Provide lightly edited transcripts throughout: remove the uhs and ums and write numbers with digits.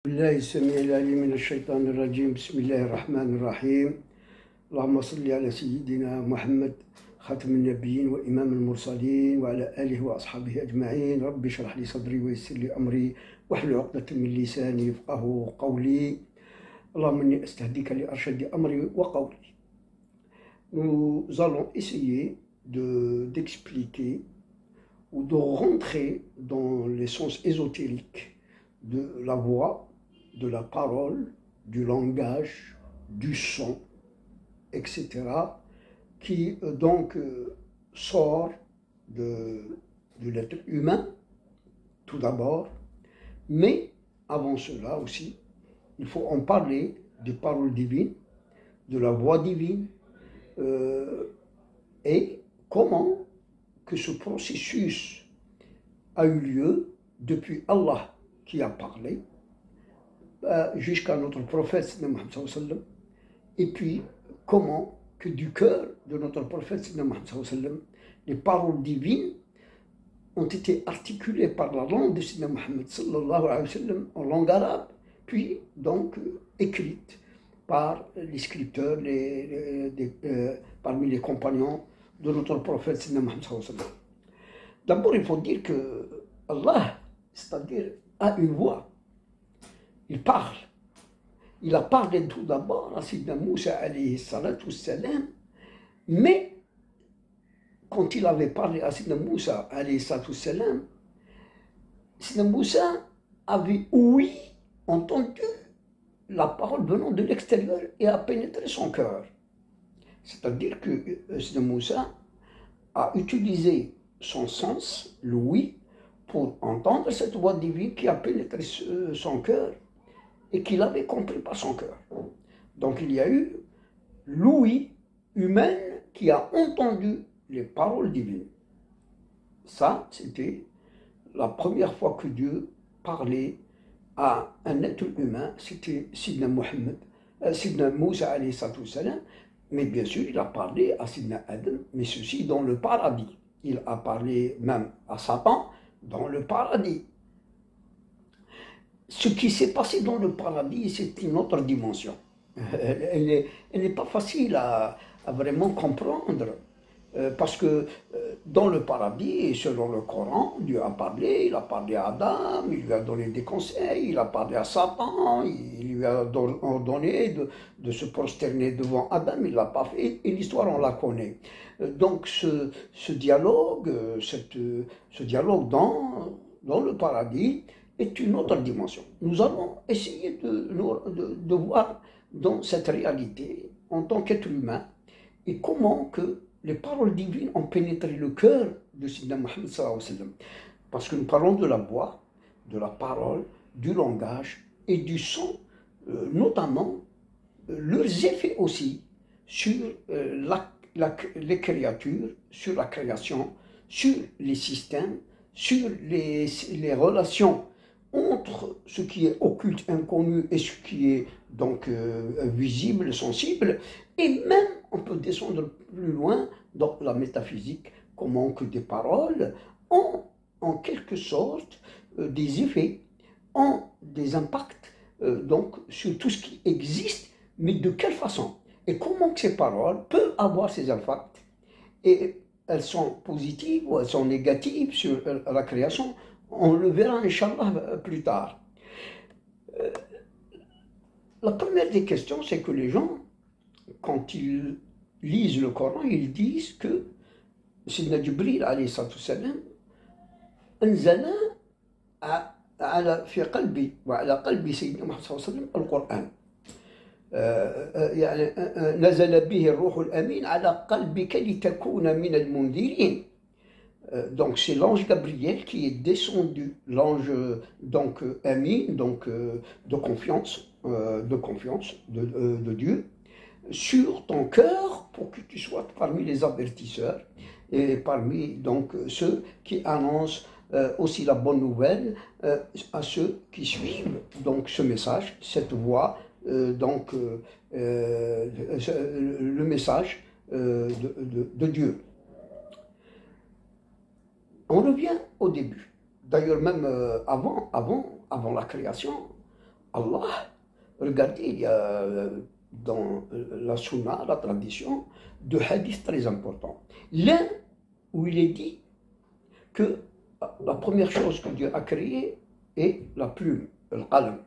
بالله السميع العليم من الشيطان الرجيم بسم الله الرحمن الرحيم اللهم صل على سيدنا محمد خاتم النبيين وإمام المرسلين وعلى آله وأصحابه أجمعين رب اشرح لي صدري ويسر لي أمري واحلل عقدة من لساني يفقهوا قولي اللهم إني أستهديك لأرشد أمري وقولي. Nous allons essayer d'expliquer ou de rentrer dans les sens ésotériques de la voix, de la parole, du langage, du son, etc., qui donc sort de l'être humain, tout d'abord, mais avant cela aussi, il faut en parler des paroles divines, de la voix divine, et comment que ce processus a eu lieu depuis Allah qui a parlé, jusqu'à notre prophète Mohammed sallallahu alayhi wa sallam, et puis comment que du cœur de notre prophète Mohammed sallallahu alayhi wa sallam, les paroles divines ont été articulées par la langue de Sayyidina Mohammed sallallahu alayhi wa sallam en langue arabe, puis donc écrites par les scripteurs, parmi les compagnons de notre prophète Sayyidina Mohammed sallallahu alayhi wa sallam. D'abord, il faut dire que Allah, c'est-à-dire, a une voix. Il parle. Il a parlé tout d'abord à Sayyidina Moussa alayhi salatu salam, mais quand il avait parlé à Sayyidina Moussa alayhi salatu salam, Sayyidina Moussa avait entendu la parole venant de l'extérieur et a pénétré son cœur. C'est-à-dire que Sayyidina Moussa a utilisé son sens, l'ouïe, pour entendre cette voix divine qui a pénétré son cœur et qu'il avait compris par son cœur. Donc il y a eu l'ouïe humaine qui a entendu les paroles divines. Ça, c'était la première fois que Dieu parlait à un être humain, c'était Sidna Moussa alayhi salam, mais bien sûr il a parlé à Sidna Adam, mais ceci dans le paradis. Il a parlé même à Satan dans le paradis. Ce qui s'est passé dans le paradis, c'est une autre dimension. Elle n'est pas facile à vraiment comprendre. Parce que dans le paradis, selon le Coran, Dieu a parlé, il a parlé à Adam, il lui a donné des conseils, il a parlé à Satan, il lui a ordonné de se prosterner devant Adam, il ne l'a pas fait, et l'histoire on la connaît. Donc ce dialogue dans le paradis est une autre dimension. Nous allons essayer de voir dans cette réalité, en tant qu'être humain, et comment que les paroles divines ont pénétré le cœur de Sayyidina Mohammed sallallahu alayhi wa sallam. Parce que nous parlons de la voix, de la parole, du langage et du son, notamment leurs effets aussi sur les créatures, sur la création, sur les systèmes, sur les relations entre ce qui est occulte, inconnu et ce qui est donc visible, sensible, et même on peut descendre plus loin dans la métaphysique, comment que des paroles ont en quelque sorte des effets, ont des impacts donc sur tout ce qui existe, mais de quelle façon et comment que ces paroles peuvent avoir ces impacts, et elles sont positives ou elles sont négatives sur la création. On le verra, Inch'Allah, plus tard. La première des questions, c'est que les gens, quand ils lisent le Coran, ils disent que Sayyidina Jibril, alayhi salatu salam, anzala في قلبي وعلى قلب سيدنا محمد صلى الله عليه وسلم القرآن. يعني نزل به الروح الأمين على قلبك لتكون من المنذرين. Donc c'est l'ange Gabriel qui est descendu, l'ange donc Amin, donc de confiance de Dieu, sur ton cœur pour que tu sois parmi les avertisseurs et parmi donc ceux qui annoncent aussi la bonne nouvelle à ceux qui suivent donc ce message, cette voix, donc le message de Dieu. On revient au début. D'ailleurs, même avant la création, Allah, regardez, il y a dans la sunna, la tradition, deux hadiths très importants. L'un où il est dit que la première chose que Dieu a créée est la plume, le qalam.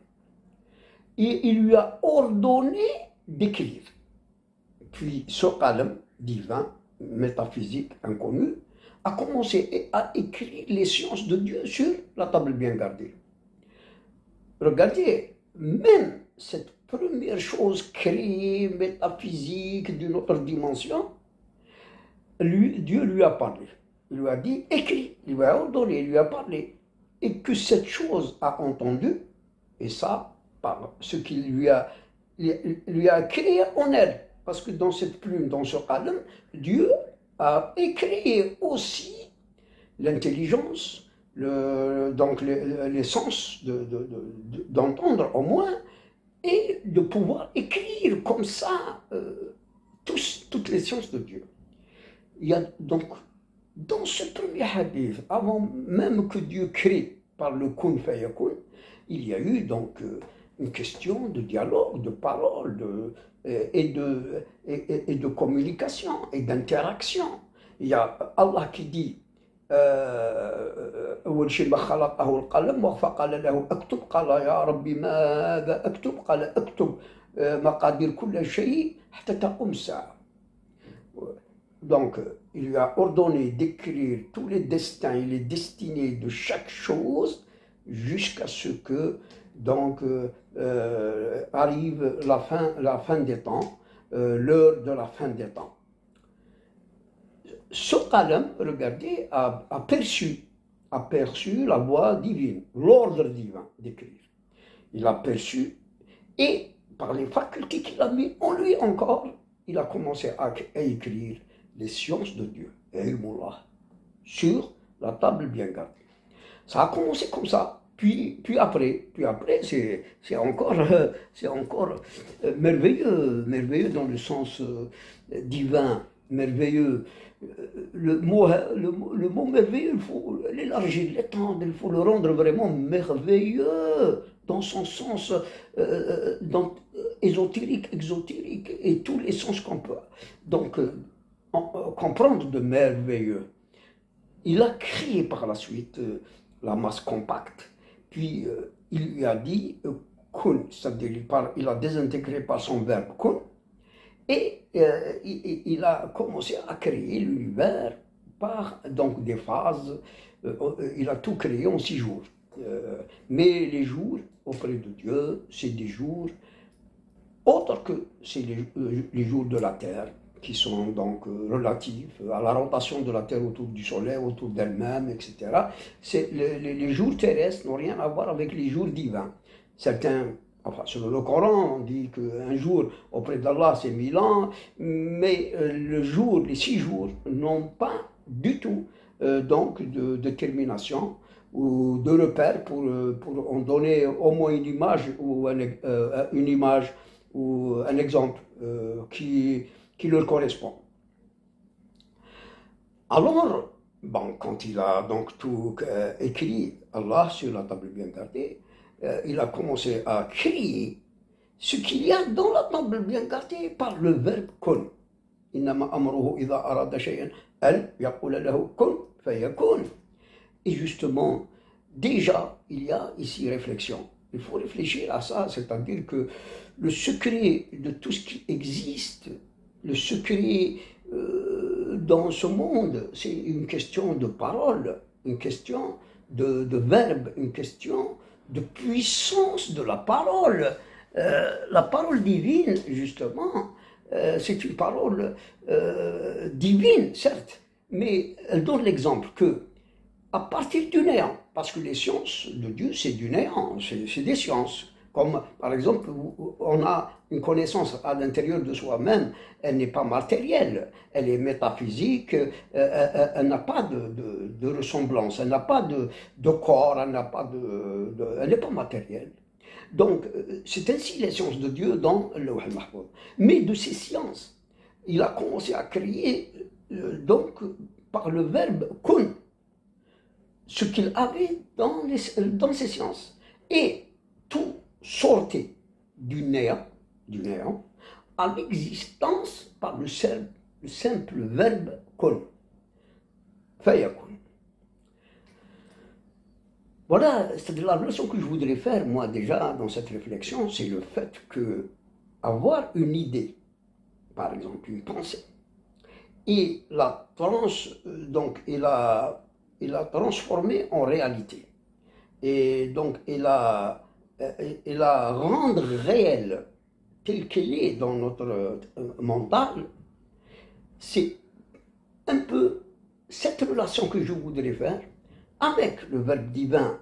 Et il lui a ordonné d'écrire. Puis ce qalam divin, métaphysique, inconnu, a commencé à écrire les sciences de Dieu sur la table bien gardée. Regardez, même cette première chose créée, métaphysique, d'une autre dimension, Dieu lui a parlé. Il lui a dit, écris, il lui a ordonné, il lui a parlé. Et que cette chose a entendu, et ça, par ce qu'il lui a créé en elle. Parce que dans cette plume, dans ce qalam, Dieu a créé aussi l'intelligence, donc les sens d'entendre au moins, et de pouvoir écrire comme ça toutes les sciences de Dieu. Il y a donc, dans ce premier hadith, avant même que Dieu crée par le kun fayakun, il y a eu donc une question de dialogue, de parole, et de communication et d'interaction. Il y a Allah qui dit أول شيء ما خلقه القلم فقال له اكتب قال يا ربي ماذا أكتب قال أكتب مقادير كل شيء حتى تقوم الساعة. Donc, il lui a ordonné d'écrire tous les destins et les destinées de chaque chose jusqu'à ce que donc arrive la fin des temps, l'heure de la fin des temps. Ce qalam, regardez, a perçu la voix divine, l'ordre divin d'écrire. Il a perçu, et par les facultés qu'il a mis en lui encore, il a commencé à écrire les sciences de Dieu, ilmullah, sur la table bien gardée. Ça a commencé comme ça, puis après, c'est encore merveilleux dans le sens divin, merveilleux. Le mot merveilleux, il faut l'élargir, l'étendre, il faut le rendre vraiment merveilleux dans son sens ésotérique, exotérique et tous les sens qu'on peut donc comprendre de merveilleux. Il a créé par la suite la masse compacte, puis il lui a dit kun, c'est-à-dire il a désintégré par son verbe kun. Et il a commencé à créer l'univers par donc des phases. Il a tout créé en 6 jours. Mais les jours auprès de Dieu, c'est des jours autres que c'est les jours de la Terre, qui sont donc relatifs à la rotation de la Terre autour du Soleil, autour d'elle-même, etc. Les jours terrestres n'ont rien à voir avec les jours divins. Certains. Enfin, selon le Coran, on dit qu'un jour auprès d'Allah c'est 1000 ans, mais les 6 jours n'ont pas du tout donc de détermination ou de repère pour en donner au moins une image ou un exemple qui leur correspond. Alors, bon, quand il a donc tout écrit Allah sur la table bien gardée, il a commencé à créer ce qu'il y a dans la table bien gardée par le verbe kun. Innama amruhu idha arada shay'an an yaqula lahu kun fayakun. Et justement, déjà, il y a ici réflexion. Il faut réfléchir à ça, c'est-à-dire que le secret de tout ce qui existe, le secret dans ce monde, c'est une question de parole, une question de verbe, une question de puissance de la parole. La parole divine, justement, c'est une parole divine, certes, mais elle donne l'exemple que, à partir du néant, parce que les sciences de Dieu, c'est du néant, c'est des sciences. Comme, par exemple, on a une connaissance à l'intérieur de soi-même, elle n'est pas matérielle, elle est métaphysique, elle n'a pas de ressemblance, elle n'a pas de corps, elle n'est pas matérielle. Donc, c'est ainsi les sciences de Dieu dans le Lawh al-Mahfouz. Mais de ces sciences, il a commencé à créer, donc, par le verbe kun, ce qu'il avait dans ces sciences. Et tout sortait du néant à l'existence par le simple verbe kun. Fayakun. Voilà, c'est-à-dire la relation que je voudrais faire, moi, déjà, dans cette réflexion, c'est le fait que avoir une idée, par exemple, une pensée, et la transformer en réalité, et donc, et la rendre réelle, telle qu'elle est dans notre mental, c'est un peu cette relation que je voudrais faire avec le Verbe divin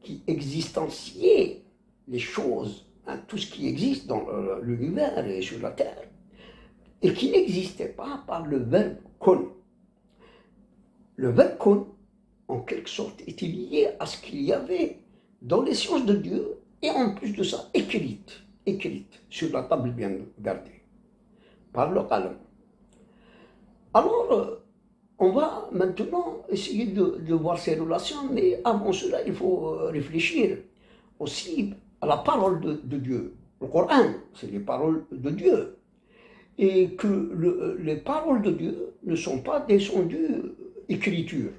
qui existentiait les choses, hein, tout ce qui existe dans l'univers et sur la terre, et qui n'existait pas par le Verbe kun. Le Verbe kun, en quelque sorte, était lié à ce qu'il y avait dans les sciences de Dieu, et en plus de ça, écrite sur la table bien gardée, par le qalam. Alors, on va maintenant essayer de voir ces relations, mais avant cela, il faut réfléchir aussi à la parole de Dieu. Le Coran, c'est les paroles de Dieu. Et que les paroles de Dieu ne sont pas descendues écriture.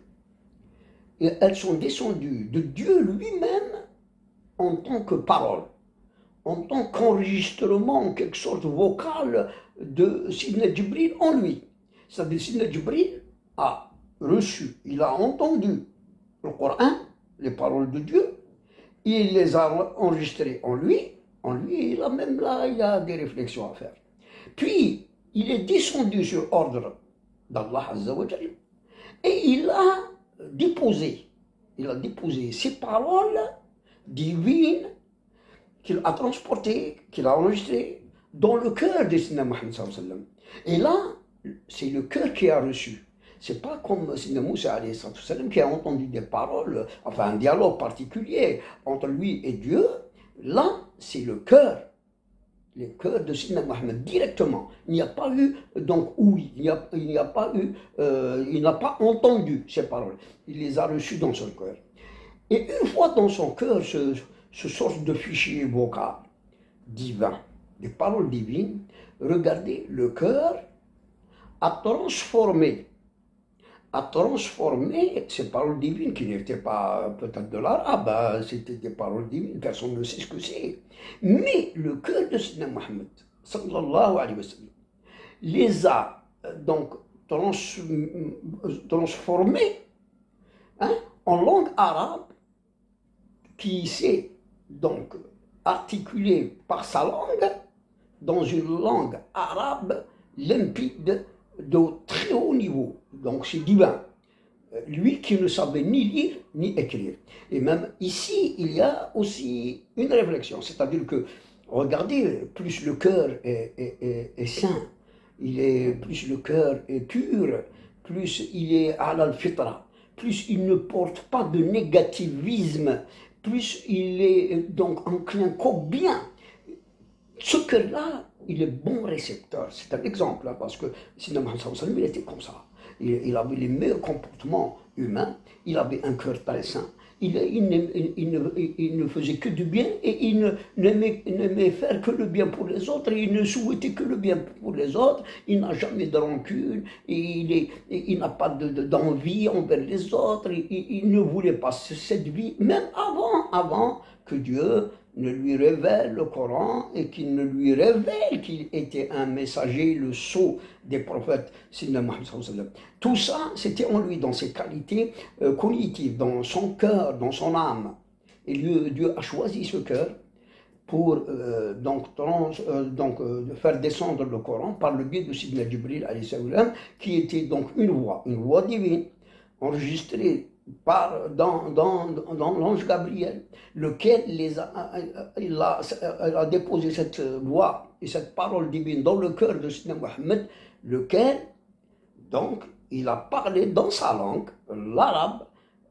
Et elles sont descendues de Dieu lui-même en tant que parole, en tant qu'enregistrement, en quelque sorte vocal de Sidna Jibril en lui. C'est-à-dire Sidna Jibril a reçu, il a entendu le Coran, les paroles de Dieu, et il les a enregistrées en lui, il a même là, il a des réflexions à faire. Puis, il est descendu sur ordre d'Allah Azza wa Jalla, et il a déposé ces paroles divines qu'il a transportées, qu'il a enregistrées dans le cœur de Sidna Muhammad sallallahu alayhi wa sallam. Et là, c'est le cœur qui a reçu. C'est pas comme Sidna Moussa alayhi sallam qui a entendu des paroles, enfin un dialogue particulier entre lui et Dieu. Là, c'est le cœur de Sidna Mohammed directement. Il n'y a pas eu, donc oui, il n'a pas entendu ces paroles. Il les a reçues dans son cœur. Et une fois dans son cœur, ce sorte de fichier vocal divin, des paroles divines, regardez, le cœur a transformé ces paroles divines qui n'étaient pas peut-être de l'arabe, hein, c'était des paroles divines, personne ne sait ce que c'est. Mais le cœur de Sidna Mohammed, sallallahu alayhi wa sallam, les a donc transformés, hein, en langue arabe qui s'est donc articulée par sa langue dans une langue arabe limpide de très haut niveau. Donc c'est divin. Lui qui ne savait ni lire ni écrire. Et même ici, il y a aussi une réflexion. C'est-à-dire que, regardez, plus le cœur est sain, plus le cœur est pur, plus il est al-fitra, plus il ne porte pas de négativisme, plus il est donc enclin qu'au bien. Ce cœur-là, il est bon récepteur. C'est un exemple, hein, parce que Sidna Muhammad sallallahu alayhi wa sallam, il était comme ça. Il avait les meilleurs comportements humains, il avait un cœur très sain, il ne faisait que du bien et il n'aimait faire que le bien pour les autres, et il ne souhaitait que le bien pour les autres, il n'a jamais de rancune, et il n'a pas d'envie envers les autres, il ne voulait pas cette vie, même avant que Dieu ne lui révèle le Coran et qu'il ne lui révèle qu'il était un messager, le sceau des prophètes, Sidna Muhammad sallallahu alayhi wa sallam. Tout ça, c'était en lui, dans ses qualités cognitives, dans son cœur, dans son âme. Et Dieu a choisi ce cœur pour faire descendre le Coran par le biais de Sidna Jibril alayhi salam, qui était donc une voix divine, enregistrée dans l'ange Gabriel, lequel il a déposé cette voix et cette parole divine dans le cœur de Sidna Mohammed, lequel, donc, il a parlé dans sa langue, l'arabe,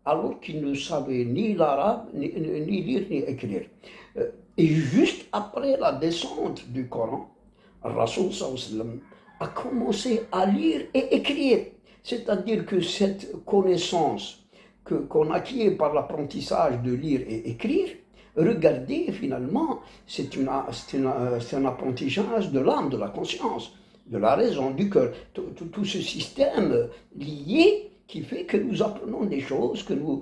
alors qu'il ne savait ni l'arabe, ni lire, ni écrire. Et juste après la descente du Coran, Rasoul sallallahu alayhi wa sallam a commencé à lire et écrire. C'est-à-dire que cette connaissance qu'on acquiert par l'apprentissage de lire et écrire Regardez, finalement, c'est un apprentissage de l'âme, de la conscience, de la raison, du cœur. Tout ce système lié qui fait que nous apprenons des choses, que nous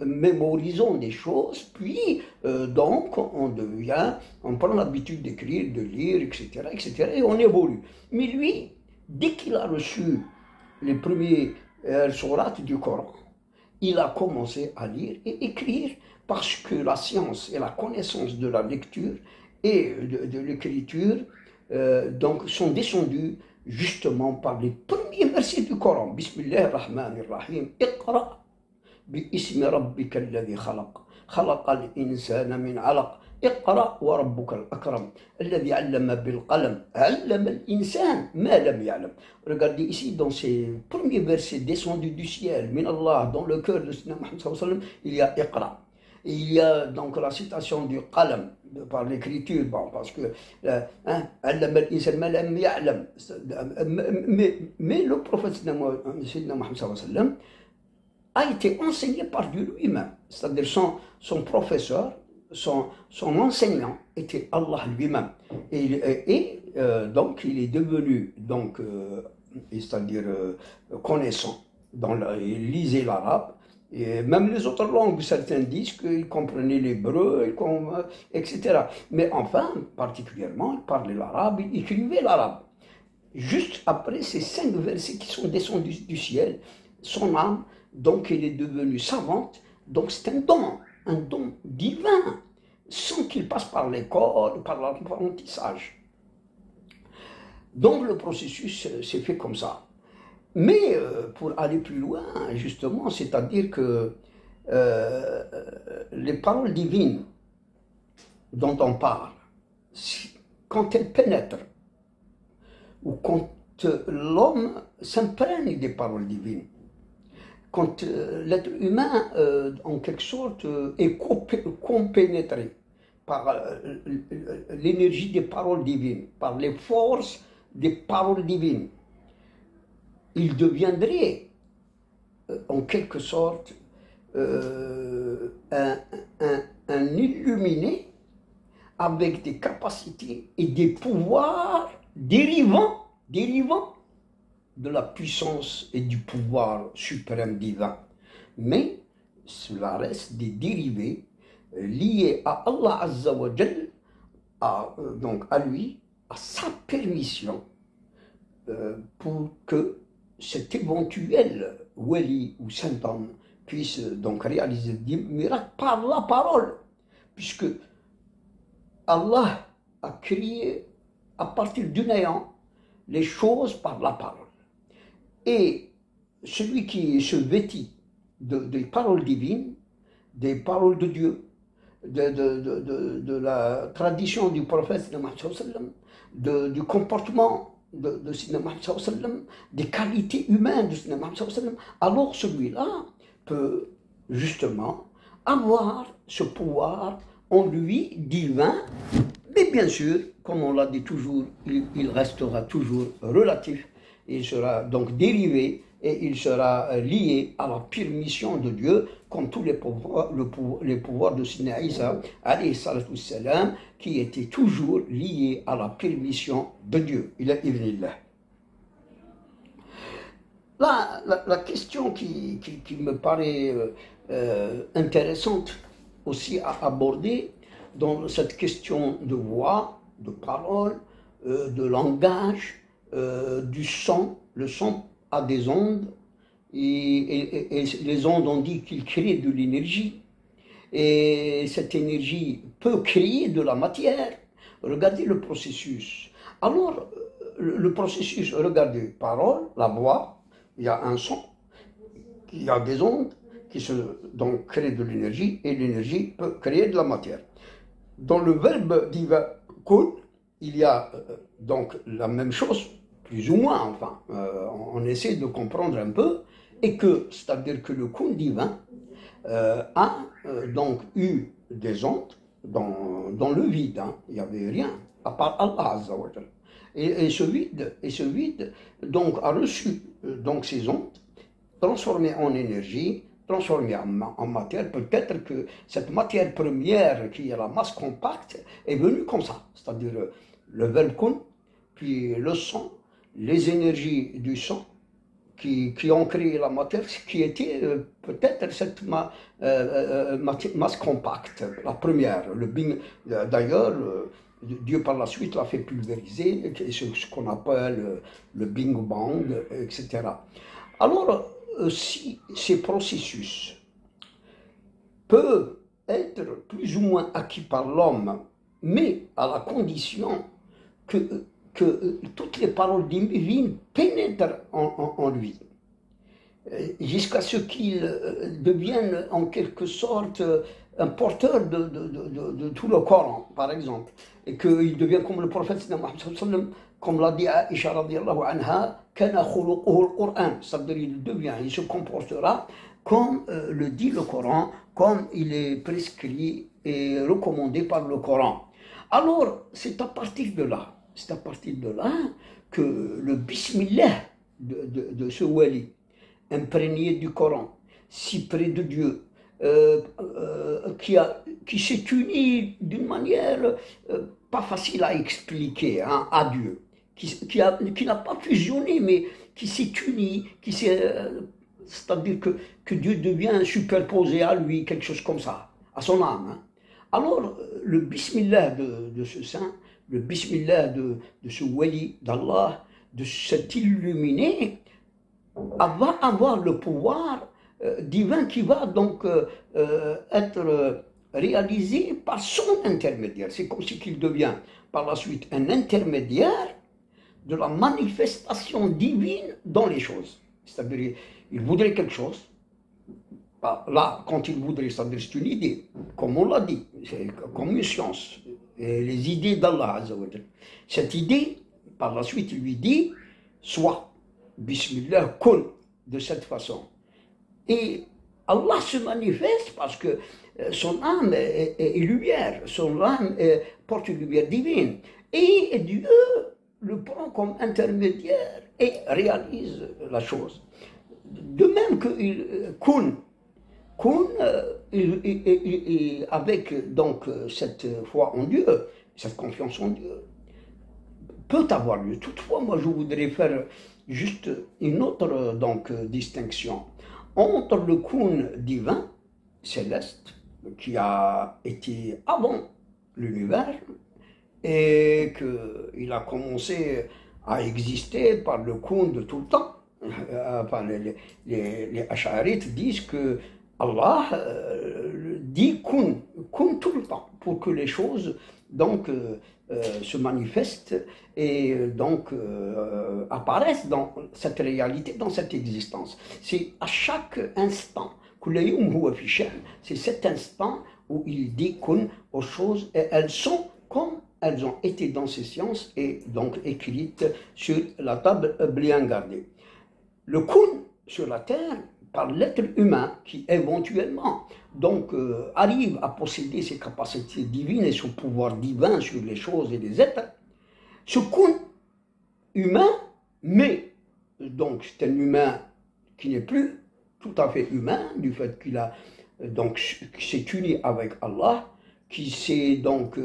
mémorisons des choses, puis donc on prend l'habitude d'écrire, de lire, etc., et on évolue. Mais lui, dès qu'il a reçu les premiers sourates du Coran, il a commencé à lire et écrire, parce que la science et la connaissance de la lecture et de l'écriture donc sont descendus justement par les premiers versets du Coran. Bismillah ar-Rahman ar-Rahim. Iqra bi ismi rabbika alladhi khalaq. خلق الإنسان من علق. اقرأ وربك الأكرم الذي علم بالقلم علم الإنسان ما لم يعلم. Regardez ici dans ces premiers versets descendus du ciel, min Allah, dans le cœur de Sayyidina Muhammad sallallahu alayhi wa sallam, il y a Iqra. Et il y a donc la citation du qalam par l'écriture, bon, parce que mais le prophète Sayyidina Muhammad sallallahu alayhi wa sallam a été enseigné par Dieu lui-même, c'est-à-dire son professeur, son enseignant était Allah lui-même. Et donc il est devenu, donc, c'est-à-dire connaissant, il lisait l'arabe, et même les autres langues, certains disent qu'il comprenait l'hébreu, etc. Mais enfin, particulièrement, il parlait l'arabe, il écrivait l'arabe. Juste après ces 5 versets qui sont descendus du ciel, son âme, donc, elle est devenue savante. Donc, c'est un don divin, sans qu'il passe par l'école, par l'apprentissage. Donc, le processus s'est fait comme ça. Mais pour aller plus loin, justement, c'est-à-dire que les paroles divines dont on parle, quand elles pénètrent, ou quand l'homme s'imprègne des paroles divines, quand l'être humain, en quelque sorte, est compénétré par l'énergie des paroles divines, par les forces des paroles divines, il deviendrait, en quelque sorte, un illuminé avec des capacités et des pouvoirs dérivant de la puissance et du pouvoir suprême divin. Mais cela reste des dérivés liés à Allah Azza wa Jal, donc à lui, à sa permission, pour que cet éventuel wali ou saint homme puisse donc réaliser des miracles par la parole, puisque Allah a créé à partir du néant les choses par la parole. Et celui qui se vêtit des paroles divines, des paroles de Dieu, de la tradition du prophète du comportement de Sayyidina Muhammad, des qualités humaines de Sayyidina Muhammad, alors celui-là peut justement avoir ce pouvoir en lui divin, mais bien sûr, comme on l'a dit toujours, il restera toujours relatif. Il sera donc dérivé et il sera lié à la pure mission de Dieu, comme tous les pouvoirs de Sayyidina Isa, alayhi salatu salam, qui étaient toujours liés à la pure mission de Dieu. Il est ibnillah. La question qui me paraît intéressante aussi à aborder dans cette question de voix, de parole, de langage, du son. Le son a des ondes et les ondes, on dit qu'il crée de l'énergie et cette énergie peut créer de la matière. Regardez le processus. Alors, le processus, regardez, parole, la voix, il y a un son, il y a des ondes qui donc créent de l'énergie et l'énergie peut créer de la matière. Dans le verbe divin kun, il y a donc la même chose, plus ou moins, enfin, on essaie de comprendre un peu, et que, c'est-à-dire que le kun divin a donc eu des ondes dans le vide, hein. Il n'y avait rien, à part Allah Azza wa Jal. Et ce vide, donc, a reçu donc ces ondes, transformées en énergie, transformé en matière. Peut-être que cette matière première, qui est la masse compacte, est venue comme ça. C'est-à-dire le verbe kun, puis le son, les énergies du son, qui ont créé la matière, qui était peut-être cette masse compacte, la première. Le Bing, d'ailleurs, Dieu par la suite l'a fait pulvériser, ce qu'on appelle le Bing Bang, etc. Alors, si ces processus peuvent être plus ou moins acquis par l'homme, mais à la condition que toutes les paroles divines pénètrent en lui, jusqu'à ce qu'il devienne en quelque sorte un porteur de tout le Coran, par exemple, et qu'il devient comme le prophète, comme l'a dit Aïcha radiallahu anha, c'est-à-dire il se comportera comme le dit le Coran, comme il est prescrit et recommandé par le Coran. Alors, c'est à partir de là que le bismillah de ce wali, imprégné du Coran, si près de Dieu, qui s'est uni d'une manière pas facile à expliquer à Dieu, qui n'a pas fusionné, mais qui s'est uni, c'est-à-dire que Dieu devient superposé à lui, quelque chose comme ça, à son âme. Alors, le bismillah de ce saint, le bismillah de ce wali d'Allah, de cet illuminé, va avoir le pouvoir divin qui va donc être réalisé par son intermédiaire. C'est comme si qu'il devient par la suite un intermédiaire de la manifestation divine dans les choses. C'est-à-dire, il voudrait quelque chose. Là, quand il voudrait, c'est-à-dire c'est une idée, comme on l'a dit, c'est comme une science, et les idées d'Allah. Cette idée, par la suite, il lui dit, soit, Bismillah, kun, de cette façon. Et Allah se manifeste parce que son âme est lumière, son âme porte une lumière divine. Et Dieu le prend comme intermédiaire et réalise la chose. De même que kun, avec donc cette foi en Dieu, cette confiance en Dieu, peut avoir lieu. Toutefois, moi je voudrais faire juste une autre donc, distinction entre le kun divin, céleste, qui a été avant l'univers, et qu'il a commencé à exister par le kun de tout le temps. Enfin, les Ash'arites disent que Allah dit kun tout le temps, pour que les choses donc se manifestent et donc apparaissent dans cette réalité, dans cette existence. C'est à chaque instant, c'est cet instant où il dit kun aux choses et elles sont comme elles ont été dans ces sciences et donc écrites sur la table bien gardée. Le kun sur la terre, par l'être humain qui éventuellement donc arrive à posséder ses capacités divines et son pouvoir divin sur les choses et les êtres, ce kun humain, mais donc c'est un humain qui n'est plus tout à fait humain du fait qu'il a donc s'est uni avec Allah, qui s'est donc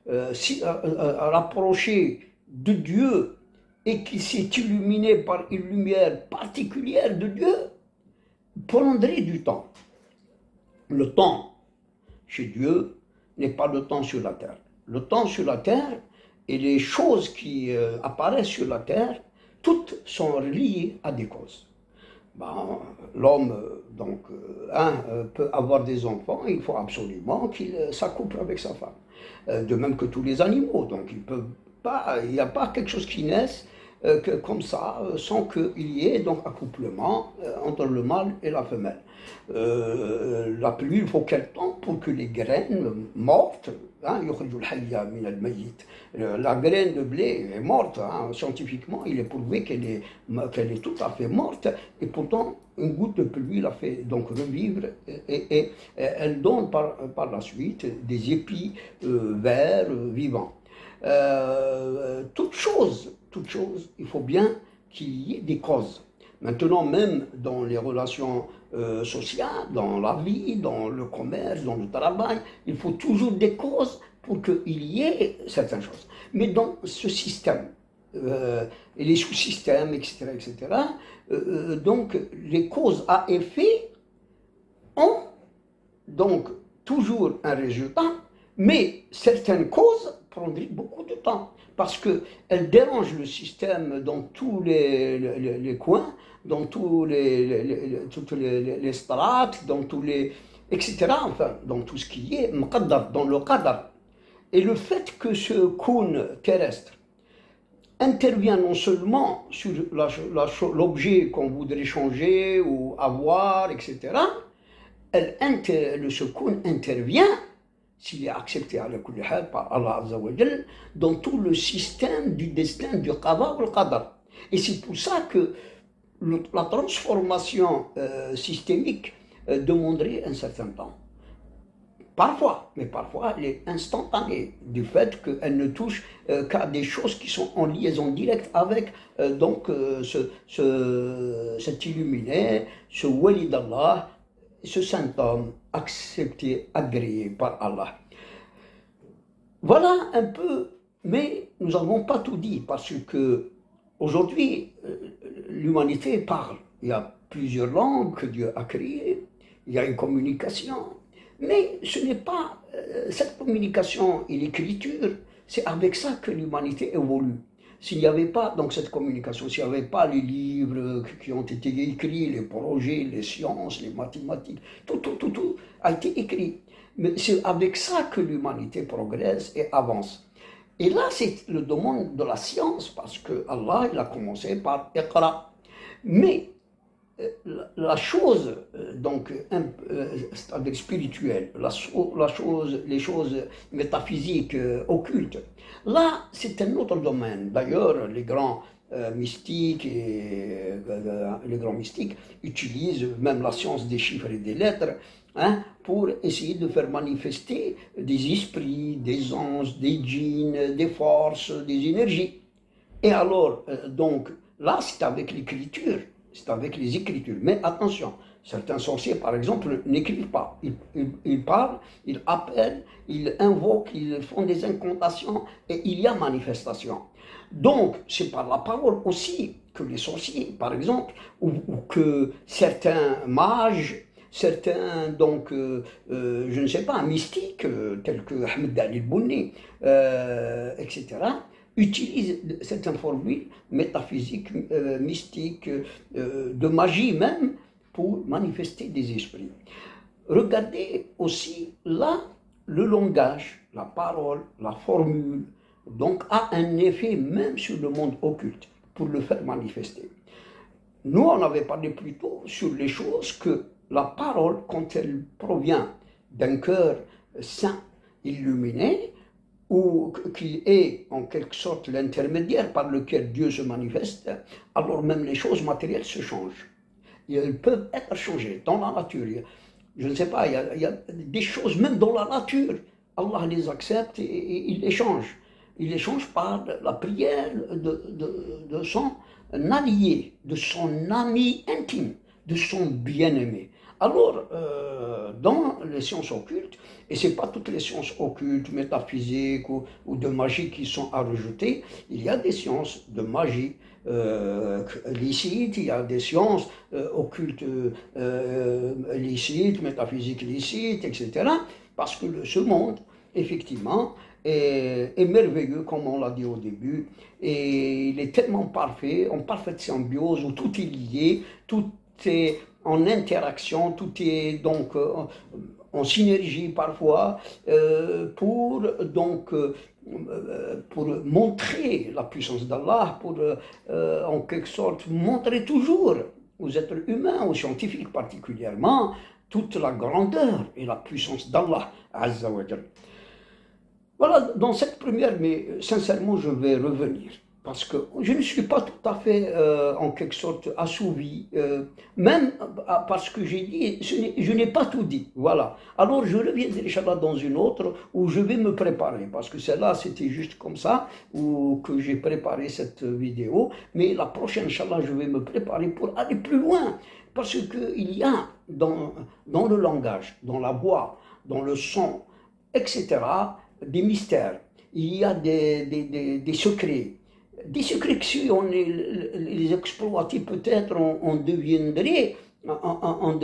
rapproché de Dieu et qui s'est illuminé par une lumière particulière de Dieu, prendrait du temps. Le temps chez Dieu n'est pas le temps sur la terre. Le temps sur la terre et les choses qui apparaissent sur la terre, toutes sont reliées à des causes. L'homme donc peut avoir des enfants, il faut absolument qu'il s'accouple avec sa femme. De même que tous les animaux, donc il n'y a pas quelque chose qui naisse comme ça, sans qu'il y ait donc accouplement entre le mâle et la femelle. La pluie, il faut quel temps pour que les graines mortes, la graine de blé est morte, scientifiquement il est prouvé qu'elle est tout à fait morte, et pourtant une goutte de pluie la fait donc revivre, et elle donne par la suite des épis verts vivants. Toute chose, il faut bien qu'il y ait des causes. Maintenant, même dans les relations social, dans la vie, dans le commerce, dans le travail. Il faut toujours des causes pour qu'il y ait certaines choses. Mais dans ce système, et les sous-systèmes, etc., donc les causes à effet ont donc toujours un résultat, mais certaines causes prendraient beaucoup de temps, parce qu'elles dérangent le système dans tous les coins, dans toutes les strates, dans tous les... etc., enfin, dans tout ce qui est muqaddar, dans le qadar. Et le fait que ce cône terrestre intervient non seulement sur l'objet qu'on voudrait changer ou avoir, etc., ce cône intervient, s'il est accepté par Allah Azza wa Jal, dans tout le système du destin du qada ou le qadar. Et c'est pour ça que la transformation systémique demanderait un certain temps. Parfois, mais parfois elle est instantanée, du fait qu'elle ne touche qu'à des choses qui sont en liaison directe avec cet illuminé, ce wali d'Allah, ce saint homme accepté, agréé par Allah. Voilà un peu, mais nous n'avons pas tout dit, parce que aujourd'hui, l'humanité parle. Il y a plusieurs langues que Dieu a créées, il y a une communication. Mais ce n'est pas cette communication et l'écriture, c'est avec ça que l'humanité évolue. S'il n'y avait pas donc cette communication, s'il n'y avait pas les livres qui ont été écrits, les projets, les sciences, les mathématiques, tout a été écrit. Mais c'est avec ça que l'humanité progresse et avance. Et là, c'est le domaine de la science, parce que Allah, il a commencé par Iqra. Mais la chose, donc, c'est-à-dire spirituelle, les choses métaphysiques, occultes, là, c'est un autre domaine. D'ailleurs, les grands mystiques utilisent même la science des chiffres et des lettres, hein, pour essayer de faire manifester des esprits, des anges, des djinns, des forces, des énergies. Et alors, donc, là, c'est avec l'écriture. C'est avec les écritures. Mais attention, certains sorciers, par exemple, n'écrivent pas. Ils parlent, ils appellent, ils invoquent, ils font des incantations et il y a manifestation. Donc, c'est par la parole aussi que les sorciers, par exemple, ou que certains mages, certains, donc, je ne sais pas, mystiques, tels que Ahmed Ali Bouni, etc., utilisent certaines formules métaphysiques, mystiques, de magie même, pour manifester des esprits. Regardez aussi là le langage, la parole, la formule, donc a un effet même sur le monde occulte pour le faire manifester. Nous, on avait parlé plus tôt sur les choses que la parole, quand elle provient d'un cœur saint, illuminé, ou qu'il est en quelque sorte l'intermédiaire par lequel Dieu se manifeste, alors même les choses matérielles se changent. Et elles peuvent être changées dans la nature. Je ne sais pas, il y a des choses même dans la nature. Allah les accepte et il les change. Il les change par la prière de son allié, de son ami intime, de son bien-aimé. Alors, dans les sciences occultes, et ce n'est pas toutes les sciences occultes, métaphysiques ou de magie qui sont à rejeter, il y a des sciences de magie licites, il y a des sciences occultes licites, métaphysiques licites, etc. Parce que ce monde, effectivement, est merveilleux, comme on l'a dit au début, et il est tellement parfait, en parfaite symbiose, où tout est lié, tout est en interaction, tout est donc en synergie parfois, pour montrer la puissance d'Allah, pour en quelque sorte montrer toujours aux êtres humains, aux scientifiques particulièrement, toute la grandeur et la puissance d'Allah Azza wa Jal. Voilà, dans cette première, mais sincèrement je vais revenir. Parce que je ne suis pas tout à fait, en quelque sorte, assouvi, même parce que j'ai dit, je n'ai pas tout dit, voilà. Alors je reviendrai, Inch'Allah, dans une autre, où je vais me préparer, parce que celle-là, c'était juste comme ça, où que j'ai préparé cette vidéo, mais la prochaine, Inch'Allah, je vais me préparer pour aller plus loin, parce qu'il y a dans le langage, dans la voix, dans le son, etc., des mystères. Il y a des secrets. Des secrets que si on les exploitait, peut-être on deviendrait en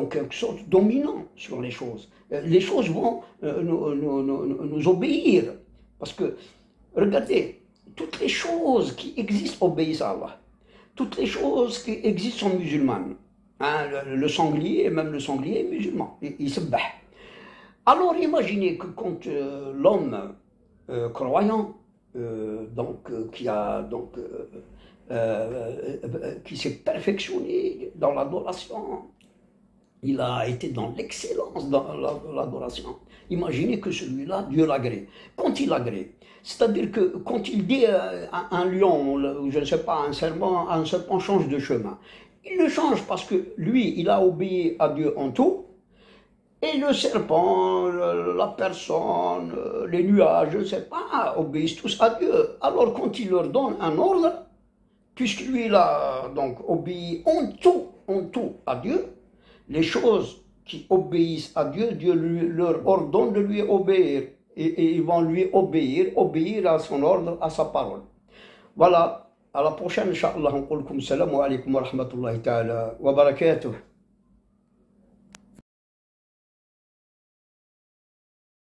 quelque sorte dominant sur les choses. Les choses vont nous obéir. Parce que, regardez, toutes les choses qui existent obéissent à Allah. Toutes les choses qui existent sont musulmanes. Hein, le sanglier, même le sanglier est musulman, il se bat. Alors imaginez que quand l'homme croyant, qui s'est perfectionné dans l'adoration, il a été dans l'excellence dans l'adoration. Imaginez que celui-là, Dieu l'agrée. Quand il l'agrée, c'est-à-dire que quand il dit à un lion, je ne sais pas, un serpent change de chemin, il le change parce que lui, il a obéi à Dieu en tout, et le serpent, la personne, les nuages, je ne sais pas, obéissent tous à Dieu. Alors quand il leur donne un ordre, puisque lui, il a donc obéi en tout à Dieu, les choses qui obéissent à Dieu, Dieu leur ordonne de lui obéir. Et ils vont lui obéir à son ordre, à sa parole. Voilà, à la prochaine, Inch'Allah, on salam alaikum wa rahmatullahi ta'ala wa barakatuh.